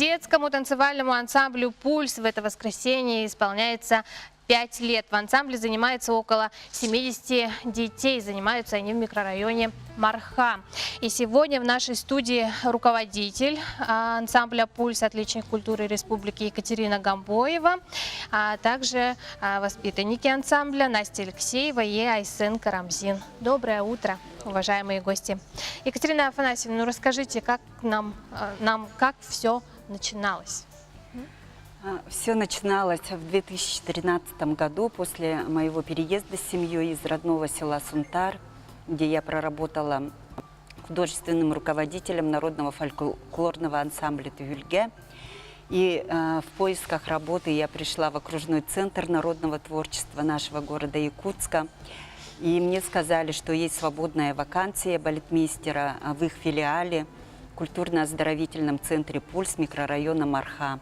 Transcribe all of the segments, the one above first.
Детскому танцевальному ансамблю «Пульс» в это воскресенье исполняется 5 лет. В ансамбле занимается около 70 детей. Занимаются они в микрорайоне Марха. И сегодня в нашей студии руководитель ансамбля «Пульс», отличник культуры Республики Екатерина Гамбоева, а также воспитанники ансамбля Настя Алексеева и Айсен Карамзин. Доброе утро, уважаемые гости. Екатерина Афанасьевна, ну расскажите, как как все начиналось? Все начиналось в 2013 году после моего переезда с семьей из родного села Сунтар, где я проработала художественным руководителем народного фольклорного ансамбля «Тювельге». И в поисках работы я пришла в окружной центр народного творчества нашего города Якутска. И мне сказали, что есть свободная вакансия балетмейстера в их филиале в культурно-оздоровительном центре «Пульс» микрорайона Марха.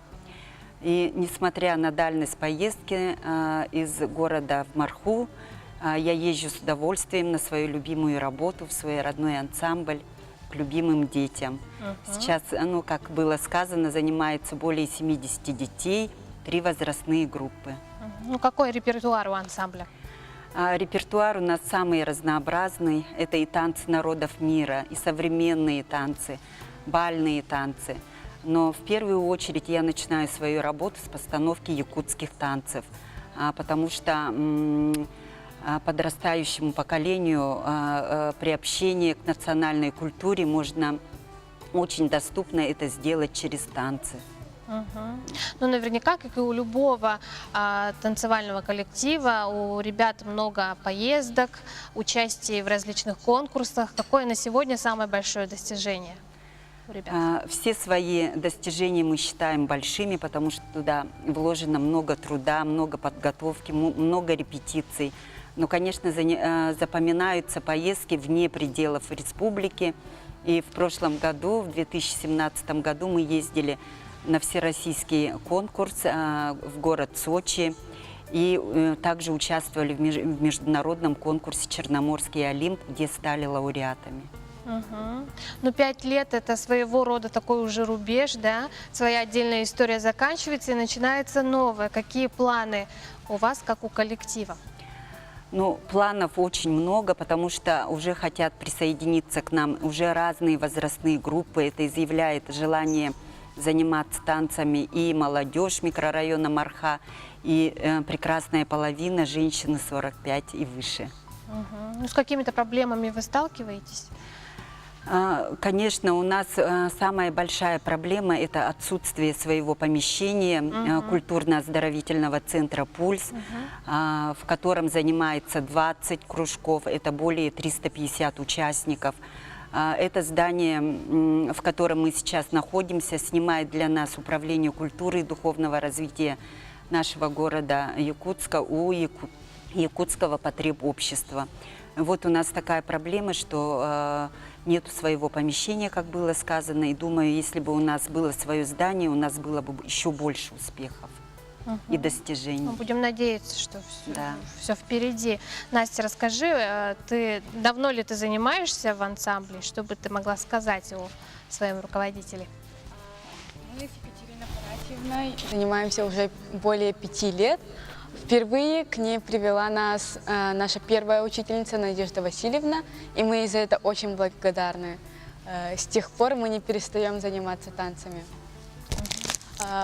И несмотря на дальность поездки из города в Марху, я езжу с удовольствием на свою любимую работу, в свой родной ансамбль, к любимым детям. Сейчас, как было сказано, занимается более 70 детей, 3 возрастные группы. Ну, какой репертуар у ансамбля? Репертуар у нас самый разнообразный. Это и танцы народов мира, и современные танцы, бальные танцы. Но в первую очередь я начинаю свою работу с постановки якутских танцев, потому что подрастающему поколению приобщение к национальной культуре можно очень доступно это сделать через танцы. Ну, наверняка, как и у любого танцевального коллектива, у ребят много поездок, участий в различных конкурсах. Какое на сегодня самое большое достижение? Все свои достижения мы считаем большими, потому что туда вложено много труда, много подготовки, много репетиций. Но, конечно, запоминаются поездки вне пределов республики. И в прошлом году, в 2017 году, мы ездили на всероссийский конкурс в город Сочи. И также участвовали в международном конкурсе «Черноморский Олимп», где стали лауреатами. Ну, 5 лет – это своего рода такой уже рубеж, да? Своя отдельная история заканчивается и начинается новая. Какие планы у вас, как у коллектива? Ну, планов очень много, потому что уже хотят присоединиться к нам уже разные возрастные группы. Это изъявляет желание заниматься танцами и молодежь микрорайона Марха, и прекрасная половина женщины 45 и выше. Ну, с какими-то проблемами вы сталкиваетесь? Конечно, у нас самая большая проблема – это отсутствие своего помещения культурно-оздоровительного центра «Пульс», в котором занимается 20 кружков, это более 350 участников. Это здание, в котором мы сейчас находимся, снимает для нас Управление культуры и духовного развития нашего города Якутска у Якутского потребобщества. Вот у нас такая проблема, что нет своего помещения, как было сказано, и думаю, если бы у нас было свое здание, у нас было бы еще больше успехов и достижений. Мы будем надеяться, что все впереди. Настя, расскажи, давно ли ты занимаешься в ансамбле, что бы ты могла сказать о своем руководителе? Мы с Екатериной Афанасьевной занимаемся уже более 5 лет. Впервые к ней привела нас наша первая учительница Надежда Васильевна, и мы ей за это очень благодарны. С тех пор мы не перестаем заниматься танцами.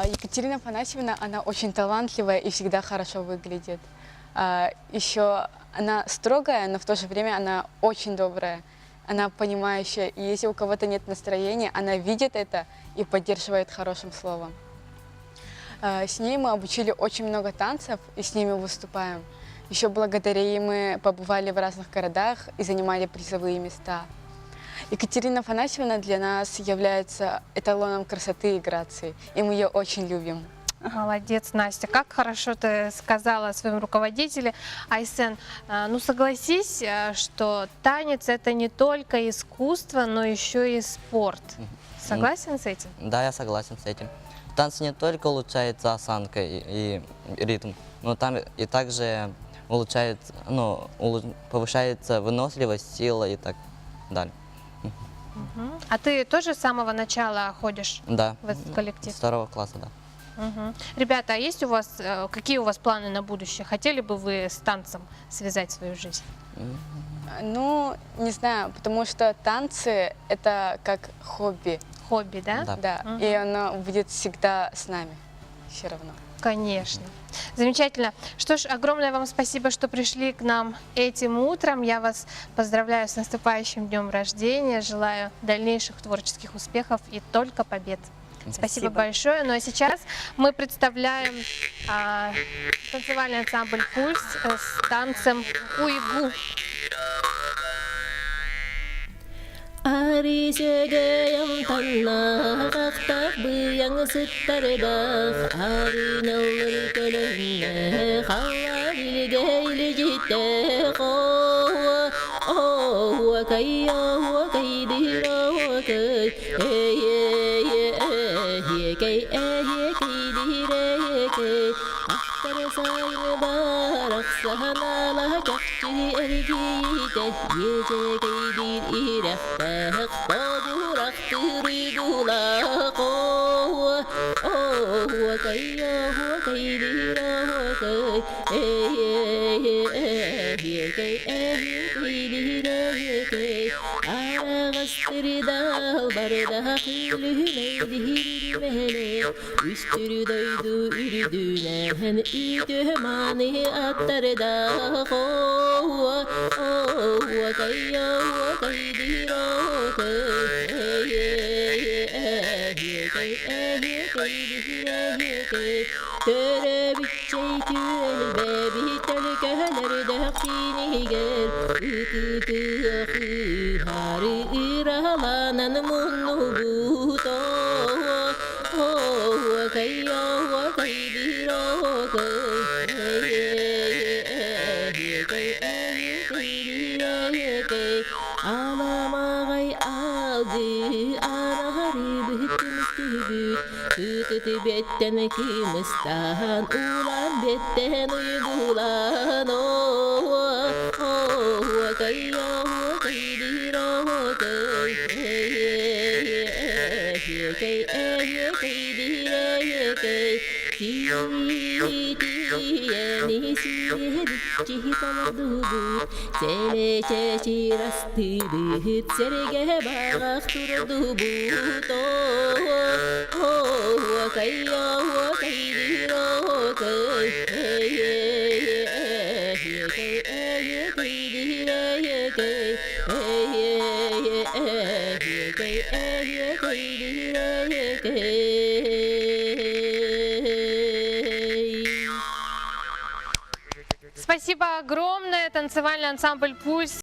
Екатерина Афанасьевна, она очень талантливая и всегда хорошо выглядит. Еще она строгая, но в то же время она очень добрая, она понимающая, и если у кого-то нет настроения, она видит это и поддерживает хорошим словом. С ней мы обучили очень много танцев и с ними выступаем. Еще благодаря ей мы побывали в разных городах и занимали призовые места. Екатерина Афанасьевна для нас является эталоном красоты и грации, и мы ее очень любим. Молодец, Настя. Как хорошо ты сказала о своем руководителе. Айсен, ну согласись, что танец – это не только искусство, но еще и спорт. Согласен с этим? Да, я согласен с этим. Танцы не только улучшается осанка и ритм, но там и также повышается выносливость, сила и так далее. А ты тоже с самого начала ходишь Да. в этот коллектив? С 2 класса, да. Ребята, а есть у вас, какие у вас планы на будущее? Хотели бы вы с танцем связать свою жизнь? Ну, не знаю, потому что танцы — это как хобби, Хобби, да? Да. да, Мгм. и оно будет всегда с нами, все равно. Конечно. Замечательно. Что ж, огромное вам спасибо, что пришли к нам этим утром. Я вас поздравляю с наступающим днем рождения. Желаю дальнейших творческих успехов и только побед. Спасибо большое. Ну а сейчас мы представляем танцевальный ансамбль «Пульс» с танцем «Уйгу». 아리제게영 달라 각박부양 숫다르다 아리너울 끓였네 하와일게 일지때 호와 가이여 호와 가이디러 호와 가이 에예예 게이 에예 게이디레 게이 아까를 사이는 바락사나라 격지 엘기때 예제 게이디 이랬다 덕보부락 들이구나고 호와 가이여 호와 가이디러 호와 가이 에예예 게이 에예 게이디레 게이 아라가스트리다 바르다 흘르네디히리메네 üstürüdaydı ürdünen üdümanı attarda hoa hoa kayya hoa kaydira Töre bitçey tüel bebi telkelerde hakkini gel Ütütü ahir hari iralanan munnu buto hoa kayya hoa kaydira Ağlamağay aldı anahari bühtümüstübüt Hütütü betten kimistan ulan betten uygulan Hoa kayya hoa kaydira hoa Serge bağak turdu but Hoa kayya hoa kaydira Спасибо огромное. Танцевальный ансамбль «Пульс»